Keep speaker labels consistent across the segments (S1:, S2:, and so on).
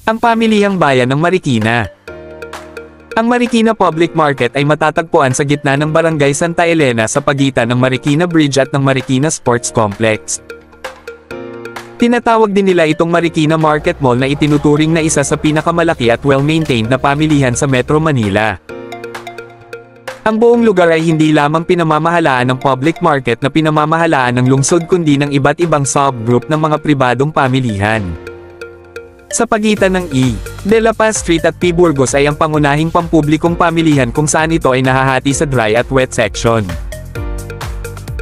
S1: Ang pamilihang bayan ng Marikina. Ang Marikina Public Market ay matatagpuan sa gitna ng Barangay Santa Elena sa pagitan ng Marikina Bridge at ng Marikina Sports Complex. Tinatawag din nila itong Marikina Market Mall na itinuturing na isa sa pinakamalaki at well-maintained na pamilihan sa Metro Manila. Ang buong lugar ay hindi lamang pinamamahalaan ng public market na pinamamahalaan ng lungsod kundi ng iba't ibang subgroup ng mga pribadong pamilihan. Sa pagitan ng E. de la Paz Street at P. Burgos ay ang pangunahing pampublikong pamilihan kung saan ito ay nahahati sa dry at wet section.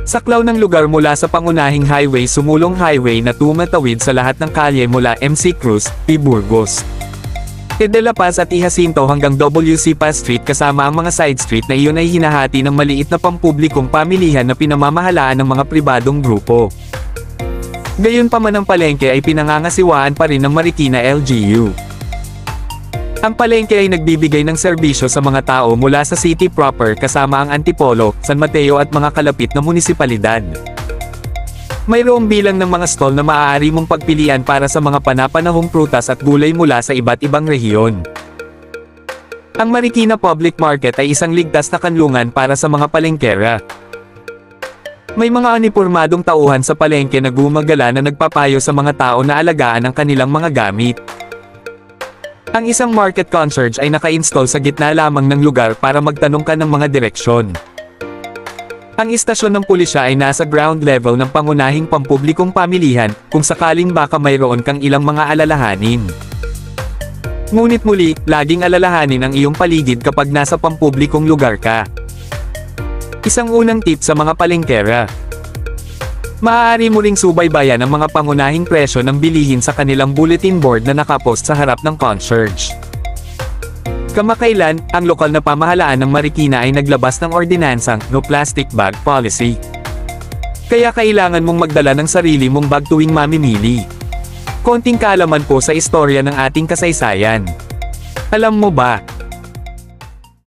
S1: Saklaw ng lugar mula sa pangunahing highway sumulong highway na tumatawid sa lahat ng kalye mula MC Cruz, P. Burgos, E. de la Paz at I. Jacinto hanggang W.C. Paz Street kasama ang mga side street na iyon ay hinahati ng maliit na pampublikong pamilihan na pinamamahalaan ng mga pribadong grupo. Gayunpaman ang palengke ay pinangangasiwaan pa rin ng Marikina LGU. Ang palengke ay nagbibigay ng serbisyo sa mga tao mula sa city proper kasama ang Antipolo, San Mateo at mga kalapit na munisipalidad. Mayroong bilang ng mga stall na maaari mong pagpilian para sa mga panapanahong prutas at gulay mula sa iba't ibang rehiyon. Ang Marikina Public Market ay isang ligtas na kanlungan para sa mga palengkera. May mga unipormadong tauhan sa palengke na gumagala na nagpapayo sa mga tao na alagaan ang kanilang mga gamit. Ang isang market concierge ay naka-install sa gitna lamang ng lugar para magtanong ka ng mga direksyon. Ang istasyon ng pulisya ay nasa ground level ng pangunahing pampublikong pamilihan, kung sakaling baka mayroon kang ilang mga alalahanin. Ngunit muli, laging alalahanin ang iyong paligid kapag nasa pampublikong lugar ka. Isang unang tip sa mga palengkera. Maaari mo ring subaybayan ang mga pangunahing presyo ng bilihin sa kanilang bulletin board na nakapost sa harap ng concierge. Kamakailan, ang lokal na pamahalaan ng Marikina ay naglabas ng ordinansang No Plastic Bag Policy. Kaya kailangan mong magdala ng sarili mong bag tuwing mamimili. Konting kaalaman po sa istorya ng ating kasaysayan. Alam mo ba,